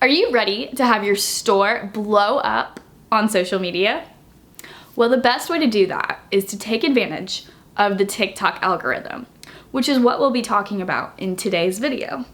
Are you ready to have your store blow up on social media? Well, the best way to do that is to take advantage of the TikTok algorithm, which is what we'll be talking about in today's video.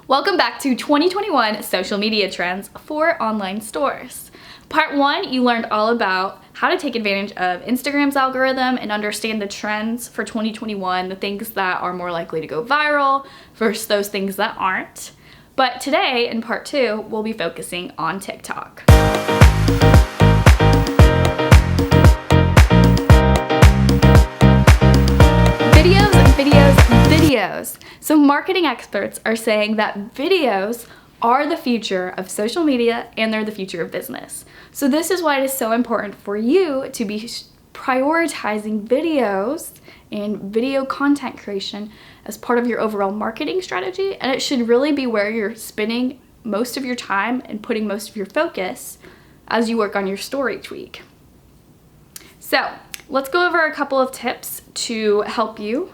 Welcome back to 2021 social media trends for online stores. Part 1, you learned all about how to take advantage of Instagram's algorithm and understand the trends for 2021, the things that are more likely to go viral versus those things that aren't. But today, in part 2, we'll be focusing on TikTok. Videos. So marketing experts are saying that videos are the future of social media and they're the future of business. So this is why it is so important for you to be prioritizing videos and video content creation as part of your overall marketing strategy, and it should really be where you're spending most of your time and putting most of your focus as you work on your store each week. So let's go over a couple of tips to help you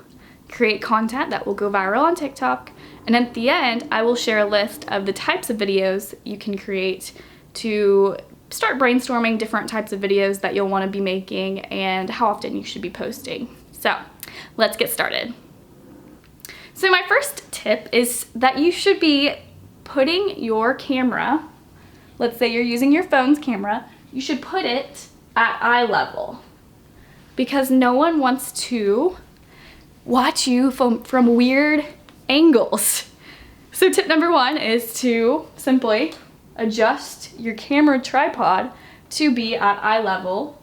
create content that will go viral on TikTok, and at the end I will share a list of the types of videos you can create to start brainstorming different types of videos that you'll want to be making and how often you should be posting. So let's get started. So my first tip is that you should be putting your camera, let's say you're using your phone's camera, you should put it at eye level, because no one wants to watch you from weird angles. So tip number 1 is to simply adjust your camera tripod to be at eye level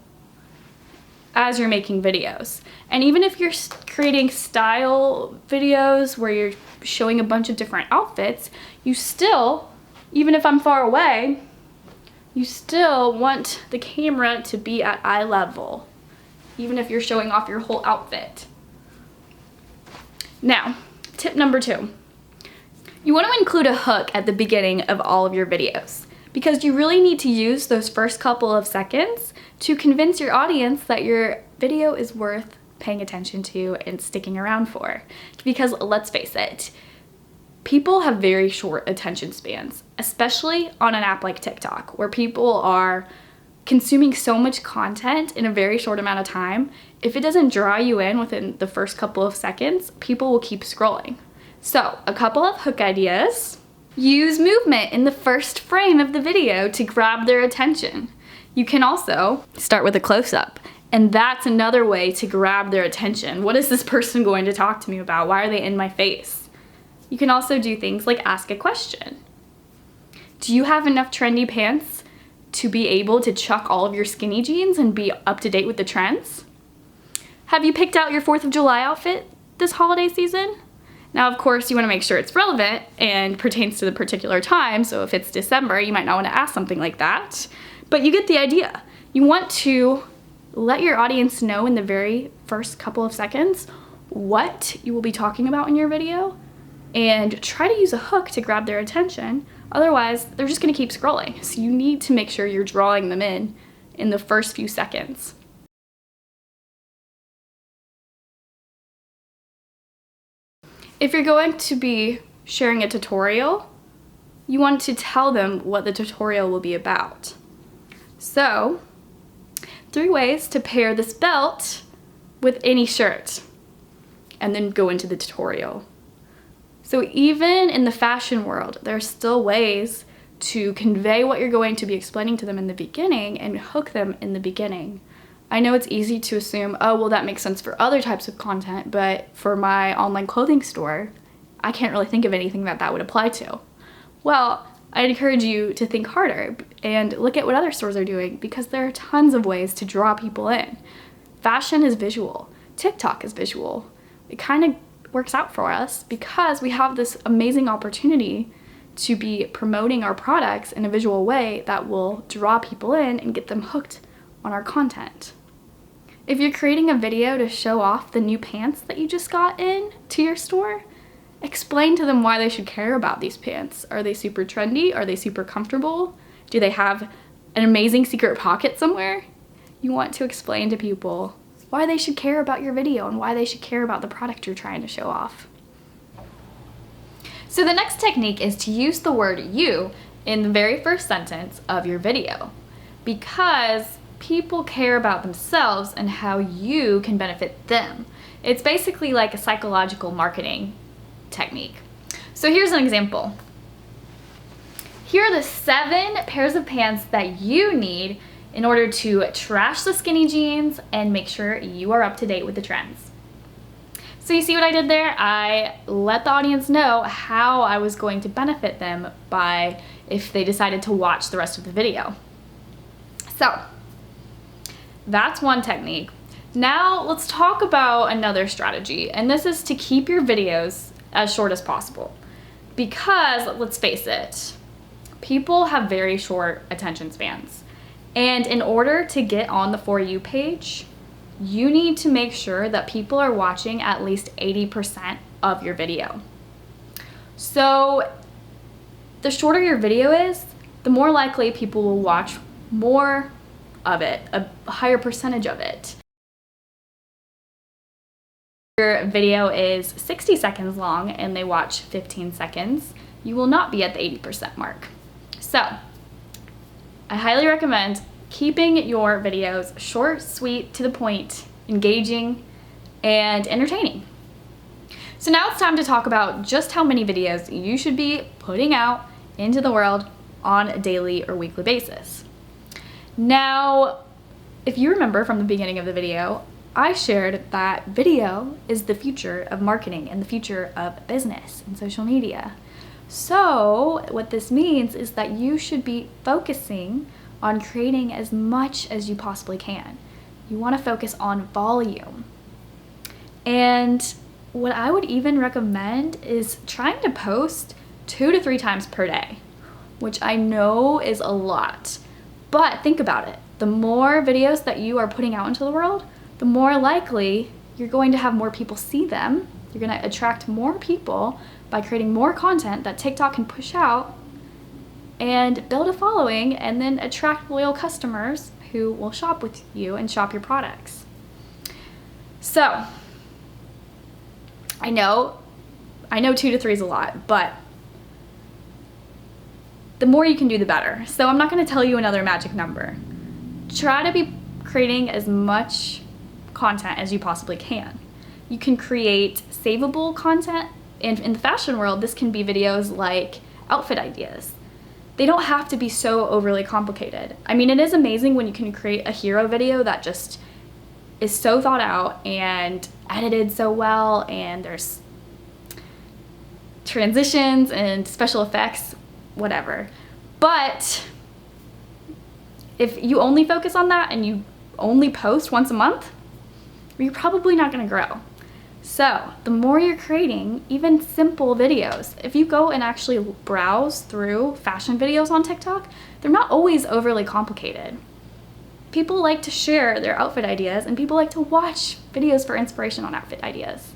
as you're making videos. And even if you're creating style videos where you're showing a bunch of different outfits, you still, even if I'm far away, you still want the camera to be at eye level, even if you're showing off your whole outfit. Now, tip number 2. You want to include a hook at the beginning of all of your videos, because you really need to use those first couple of seconds to convince your audience that your video is worth paying attention to and sticking around for. Because let's face it, people have very short attention spans, especially on an app like TikTok, where people are consuming so much content in a very short amount of time. If it doesn't draw you in within the first couple of seconds, people will keep scrolling. So a couple of hook ideas. Use movement in the first frame of the video to grab their attention. You can also start with a close-up, and that's another way to grab their attention. What is this person going to talk to me about? Why are they in my face? You can also do things like ask a question. Do you have enough trendy pants to be able to chuck all of your skinny jeans and be up to date with the trends? Have you picked out your 4th of July outfit this holiday season? Now, of course, you want to make sure it's relevant and pertains to the particular time, so if it's December, you might not want to ask something like that, but you get the idea. You want to let your audience know in the very first couple of seconds what you will be talking about in your video, and try to use a hook to grab their attention. Otherwise, they're just going to keep scrolling, so you need to make sure you're drawing them in the first few seconds. If you're going to be sharing a tutorial, you want to tell them what the tutorial will be about. So, 3 ways to pair this belt with any shirt, and then go into the tutorial. So even in the fashion world, there are still ways to convey what you're going to be explaining to them in the beginning and hook them in the beginning. I know it's easy to assume, oh, well, that makes sense for other types of content, but for my online clothing store, I can't really think of anything that would apply to. Well, I'd encourage you to think harder and look at what other stores are doing, because there are tons of ways to draw people in. Fashion is visual. TikTok is visual. It kind of works out for us because we have this amazing opportunity to be promoting our products in a visual way that will draw people in and get them hooked on our content. If you're creating a video to show off the new pants that you just got in to your store, explain to them why they should care about these pants. Are they super trendy? Are they super comfortable? Do they have an amazing secret pocket somewhere? You want to explain to people why they should care about your video and why they should care about the product you're trying to show off. So the next technique is to use the word you in the very first sentence of your video, because people care about themselves and how you can benefit them. It's basically like a psychological marketing technique. So here's an example. Here are the 7 pairs of pants that you need in order to trash the skinny jeans and make sure you are up to date with the trends. So you see what I did there? I let the audience know how I was going to benefit them by if they decided to watch the rest of the video. So that's one technique. Now let's talk about another strategy, and this is to keep your videos as short as possible. Because let's face it, people have very short attention spans. And in order to get on the For You page, you need to make sure that people are watching at least 80% of your video. So the shorter your video is, the more likely people will watch more of it, a higher percentage of it. If your video is 60 seconds long and they watch 15 seconds, you will not be at the 80% mark. So I highly recommend keeping your videos short, sweet, to the point, engaging, and entertaining. So now it's time to talk about just how many videos you should be putting out into the world on a daily or weekly basis. Now, if you remember from the beginning of the video, I shared that video is the future of marketing and the future of business and social media. So what this means is that you should be focusing on creating as much as you possibly can. You want to focus on volume. And what I would even recommend is trying to post 2 to 3 times per day, which I know is a lot. But think about it. The more videos that you are putting out into the world, the more likely you're going to have more people see them. You're going to attract more people by creating more content that TikTok can push out and build a following, and then attract loyal customers who will shop with you and shop your products. So I know 2 to 3 is a lot, but the more you can do, the better. So I'm not going to tell you another magic number. Try to be creating as much content as you possibly can. You can create savable content. In the fashion world, this can be videos like outfit ideas. They don't have to be so overly complicated. I mean, it is amazing when you can create a hero video that just is so thought out and edited so well, and there's transitions and special effects, whatever. But if you only focus on that and you only post once a month, you're probably not going to grow. So the more you're creating, even simple videos, if you go and actually browse through fashion videos on TikTok, they're not always overly complicated. People like to share their outfit ideas, and people like to watch videos for inspiration on outfit ideas.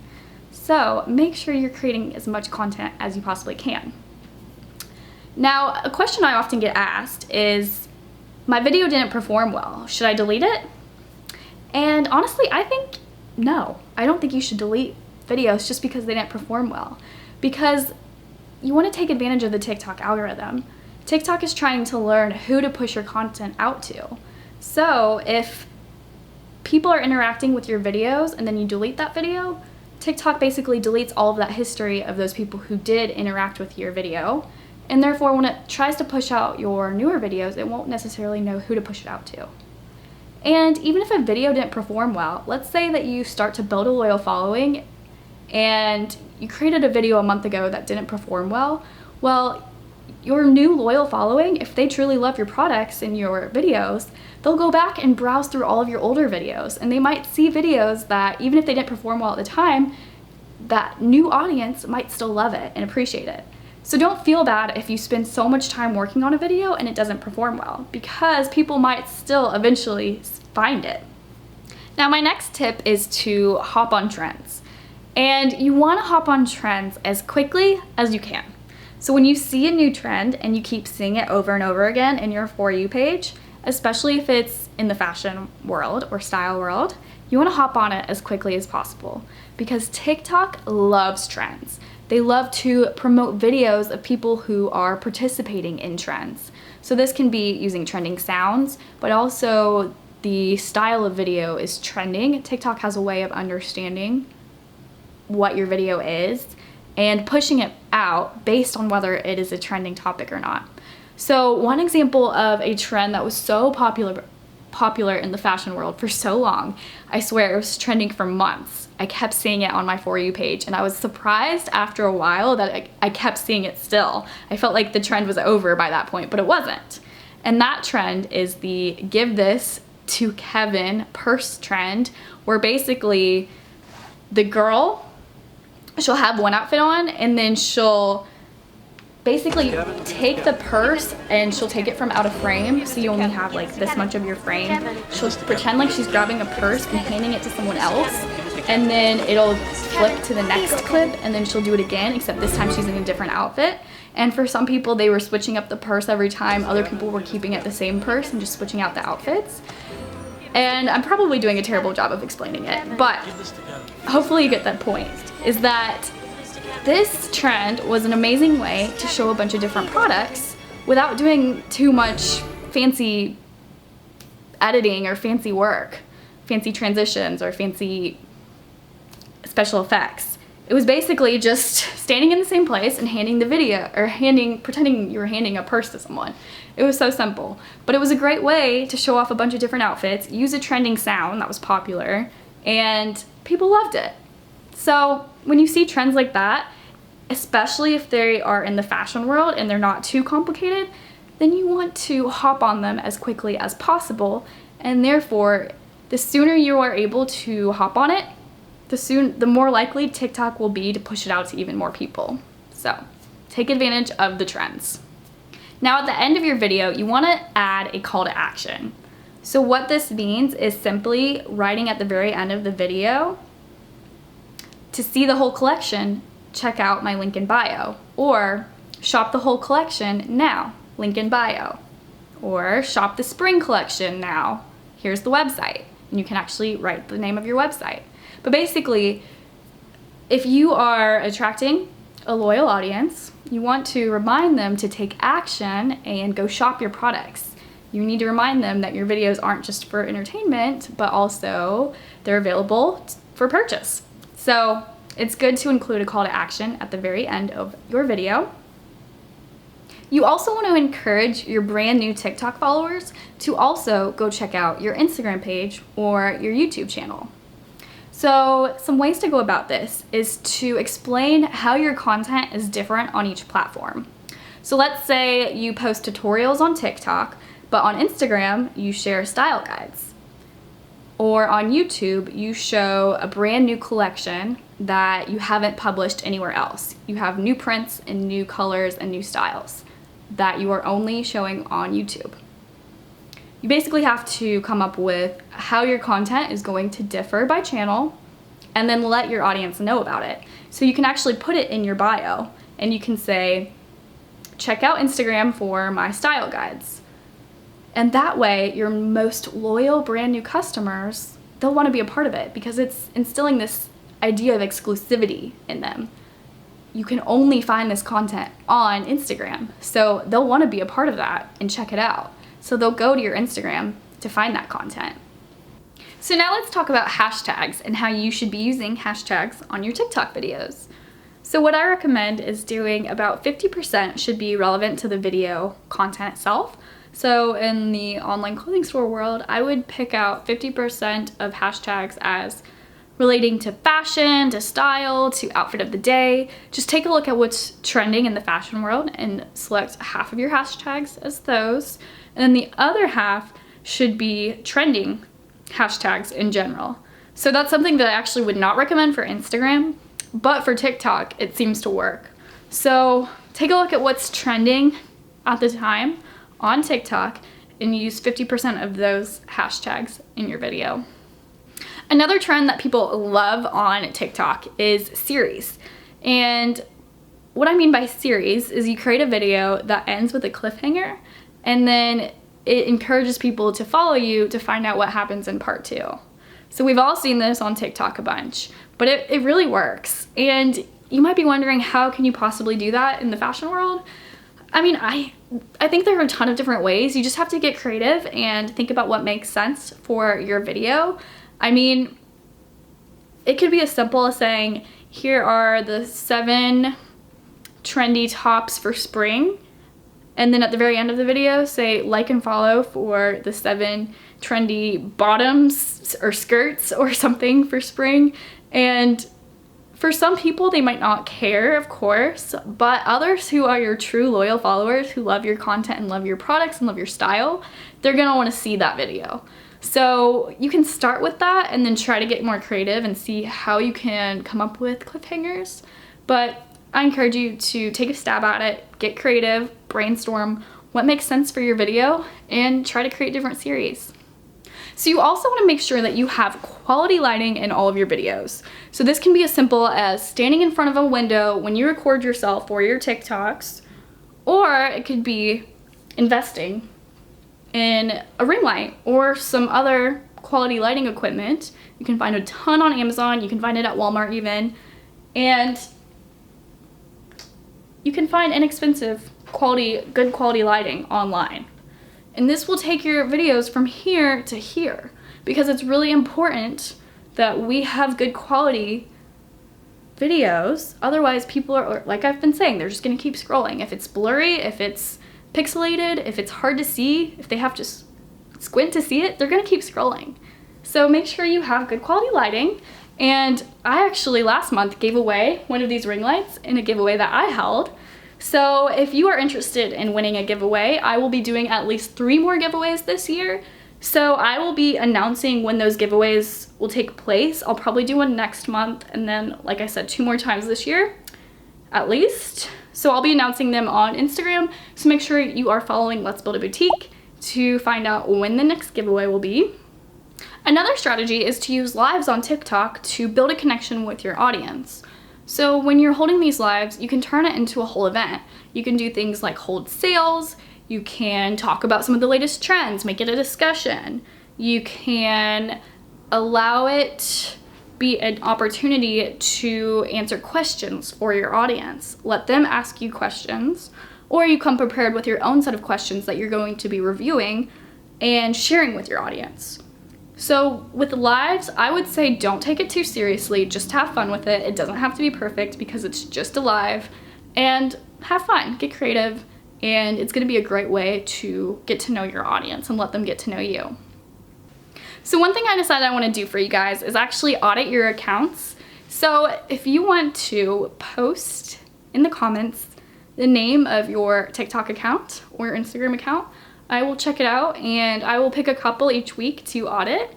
So make sure you're creating as much content as you possibly can. Now, a question I often get asked is, my video didn't perform well, should I delete it? And honestly, I think no. I don't think you should delete videos just because they didn't perform well, because you want to take advantage of the TikTok algorithm. TikTok is trying to learn who to push your content out to. So if people are interacting with your videos and then you delete that video, TikTok basically deletes all of that history of those people who did interact with your video, and therefore when it tries to push out your newer videos, it won't necessarily know who to push it out to. And even if a video didn't perform well, let's say that you start to build a loyal following and you created a video a month ago that didn't perform well, your new loyal following, if they truly love your products and your videos, they'll go back and browse through all of your older videos, and they might see videos that, even if they didn't perform well at the time, that new audience might still love it and appreciate it. So don't feel bad if you spend so much time working on a video and it doesn't perform well, because people might still eventually find it. Now, my next tip is to hop on trends. And you want to hop on trends as quickly as you can. So when you see a new trend and you keep seeing it over and over again in your For You page, especially if it's in the fashion world or style world, you want to hop on it as quickly as possible, because TikTok loves trends. they love to promote videos of people who are participating in trends. So this can be using trending sounds, but also the style of video is trending. TikTok has a way of understanding what your video is and pushing it out based on whether it is a trending topic or not. So one example of a trend that was so popular in the fashion world for so long, I swear it was trending for months. I kept seeing it on my For You page, and I was surprised after a while that I kept seeing it still. I felt like the trend was over by that point, but it wasn't. And that trend is the "Give This to Kevin" purse trend, where basically the girl, she'll have one outfit on and then she'll basically take the purse and she'll take it from out of frame, so you only have like this much of your frame. She'll pretend like she's grabbing a purse and handing it to someone else, and then it'll flip to the next clip, and then she'll do it again, except this time she's in a different outfit. And for some people, they were switching up the purse every time. Other people were keeping it the same purse and just switching out the outfits. And I'm probably doing a terrible job of explaining it, but hopefully you get that point, is that this trend was an amazing way to show a bunch of different products without doing too much fancy editing or fancy work, fancy transitions or fancy special effects. It was basically just standing in the same place and handing the video, or pretending you were handing a purse to someone. It was so simple, but it was a great way to show off a bunch of different outfits, use a trending sound that was popular, and people loved it. So when you see trends like that, especially if they are in the fashion world and they're not too complicated, then you want to hop on them as quickly as possible, and therefore the sooner you are able to hop on it, the more likely TikTok will be to push it out to even more people. So take advantage of the trends. Now at the end of your video, you want to add a call to action. So what this means is simply writing at the very end of the video, "To see the whole collection, check out my link in bio," or "Shop the whole collection now, link in bio," or "Shop the spring collection now, here's the website." And you can actually write the name of your website. But basically, if you are attracting a loyal audience, you want to remind them to take action and go shop your products. You need to remind them that your videos aren't just for entertainment, but also they're available for purchase. So it's good to include a call to action at the very end of your video. You also want to encourage your brand new TikTok followers to also go check out your Instagram page or your YouTube channel. So some ways to go about this is to explain how your content is different on each platform. So let's say you post tutorials on TikTok, but on Instagram you share style guides. Or on YouTube you show a brand new collection that you haven't published anywhere else. You have new prints and new colors and new styles that you are only showing on YouTube. You basically have to come up with how your content is going to differ by channel and then let your audience know about it. So you can actually put it in your bio and you can say, "Check out Instagram for my style guides." And that way your most loyal brand new customers, they'll want to be a part of it because it's instilling this idea of exclusivity in them. You can only find this content on Instagram, so they'll want to be a part of that and check it out. So they'll go to your Instagram to find that content. So now let's talk about hashtags and how you should be using hashtags on your TikTok videos. So what I recommend is doing about 50% should be relevant to the video content itself. So in the online clothing store world, I would pick out 50% of hashtags as relating to fashion, to style, to outfit of the day. Just take a look at what's trending in the fashion world and select half of your hashtags as those. And then the other half should be trending hashtags in general. So that's something that I actually would not recommend for Instagram, but for TikTok, it seems to work. So take a look at what's trending at the time on TikTok and use 50% of those hashtags in your video. Another trend that people love on TikTok is series. And what I mean by series is you create a video that ends with a cliffhanger and then it encourages people to follow you to find out what happens in part 2. So we've all seen this on TikTok a bunch, but it really works. And you might be wondering, how can you possibly do that in the fashion world? I mean, I think there are a ton of different ways. You just have to get creative and think about what makes sense for your video. I mean, it could be as simple as saying, here are the 7 trendy tops for spring. And then at the very end of the video, say like and follow for the 7 trendy bottoms or skirts or something for spring. And for some people, they might not care, of course, but others who are your true loyal followers, who love your content and love your products and love your style, they're gonna wanna see that video. So you can start with that and then try to get more creative and see how you can come up with cliffhangers. But I encourage you to take a stab at it, get creative, brainstorm what makes sense for your video, and try to create different series. So you also want to make sure that you have quality lighting in all of your videos. So this can be as simple as standing in front of a window when you record yourself for your TikToks, or it could be investing in a ring light or some other quality lighting equipment. You can find a ton on Amazon, you can find it at Walmart even, and you can find inexpensive good quality lighting online. And this will take your videos from here to here, because it's really important that we have good quality videos. Otherwise, people are, like I've been saying, they're just gonna keep scrolling. If it's blurry, if it's pixelated, if it's hard to see, if they have to squint to see it, they're gonna keep scrolling. So make sure you have good quality lighting. And I actually last month gave away one of these ring lights in a giveaway that I held. So if you are interested in winning a giveaway, I will be doing at least 3 more giveaways this year. So I will be announcing when those giveaways will take place. I'll probably do one next month, and then, like I said, 2 more times this year, at least. So I'll be announcing them on Instagram. So make sure you are following Let's Build a Boutique to find out when the next giveaway will be. Another strategy is to use lives on TikTok to build a connection with your audience. So when you're holding these lives, you can turn it into a whole event. You can do things like hold sales, you can talk about some of the latest trends, make it a discussion. You can allow it be an opportunity to answer questions for your audience. Let them ask you questions, or you come prepared with your own set of questions that you're going to be reviewing and sharing with your audience. So with lives, I would say don't take it too seriously, just have fun with it. It doesn't have to be perfect because it's just a live, and have fun, get creative, and it's gonna be a great way to get to know your audience and let them get to know you. So one thing I decided I wanna do for you guys is actually audit your accounts. So if you want to post in the comments the name of your TikTok account or your Instagram account, I will check it out and I will pick a couple each week to audit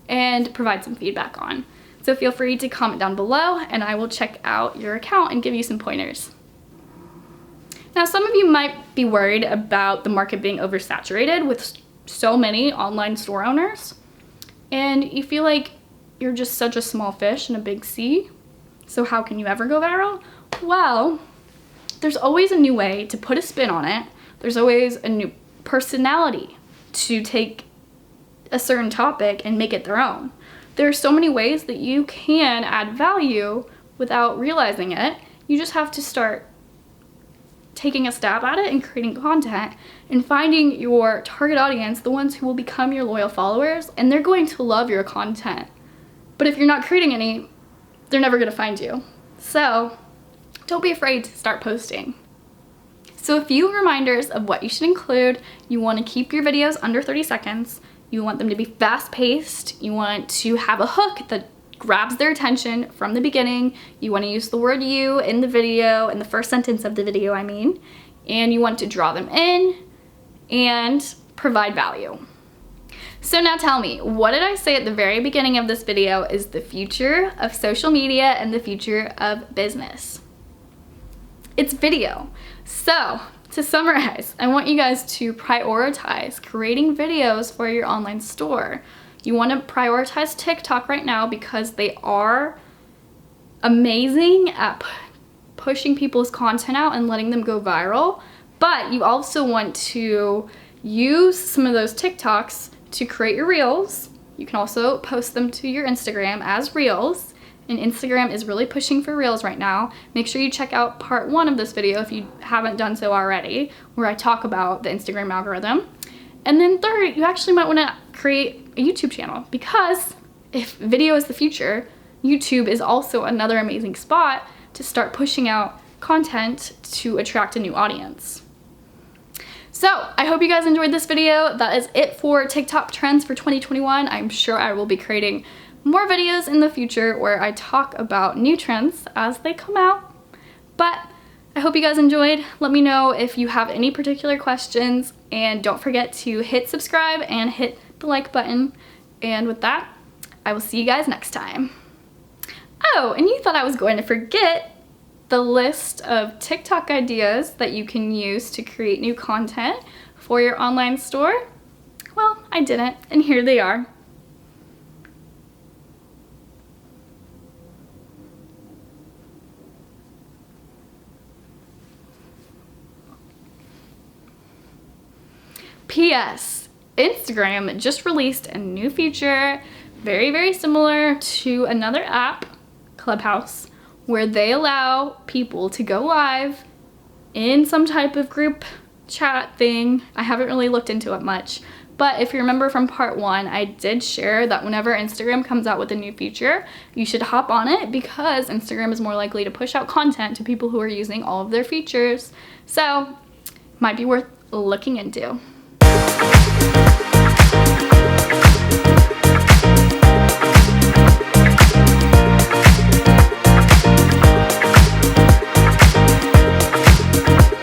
and provide some feedback on. So feel free to comment down below and I will check out your account and give you some pointers. Now, some of you might be worried about the market being oversaturated with so many online store owners, and you feel like you're just such a small fish in a big sea. So how can you ever go viral? Well, there's always a new way to put a spin on it. There's always a new personality to take a certain topic and make it their own. There are so many ways that you can add value without realizing it. You just have to start taking a stab at it and creating content and finding your target audience, the ones who will become your loyal followers, and they're going to love your content. But if you're not creating any, they're never gonna find you. So don't be afraid to start posting. So a few reminders of what you should include. You want to keep your videos under 30 seconds. You want them to be fast-paced. You want to have a hook that grabs their attention from the beginning. You want to use the word you in the video, in the first sentence of the video, I mean. And you want to draw them in and provide value. So now tell me, what did I say at the very beginning of this video is the future of social media and the future of business? It's video. So to summarize, I want you guys to prioritize creating videos for your online store. You want to prioritize TikTok right now because they are amazing at pushing people's content out and letting them go viral. But you also want to use some of those TikToks to create your reels. You can also post them to your Instagram as reels, and Instagram is really pushing for Reels right now. Make sure you check out part 1 of this video if you haven't done so already, where I talk about the Instagram algorithm. And then third, you actually might want to create a YouTube channel, because if video is the future, YouTube is also another amazing spot to start pushing out content to attract a new audience. So I hope you guys enjoyed this video. That is it for TikTok trends for 2021. I'm sure I will be creating more videos in the future where I talk about new trends as they come out. But I hope you guys enjoyed. Let me know if you have any particular questions, and don't forget to hit subscribe and hit the like button. And with that, I will see you guys next time. Oh, and you thought I was going to forget the list of TikTok ideas that you can use to create new content for your online store? Well, I didn't, and here they are. P.S. Instagram just released a new feature, very, very similar to another app, Clubhouse, where they allow people to go live in some type of group chat thing. I haven't really looked into it much, but if you remember from part 1, I did share that whenever Instagram comes out with a new feature, you should hop on it, because Instagram is more likely to push out content to people who are using all of their features. So, might be worth looking into.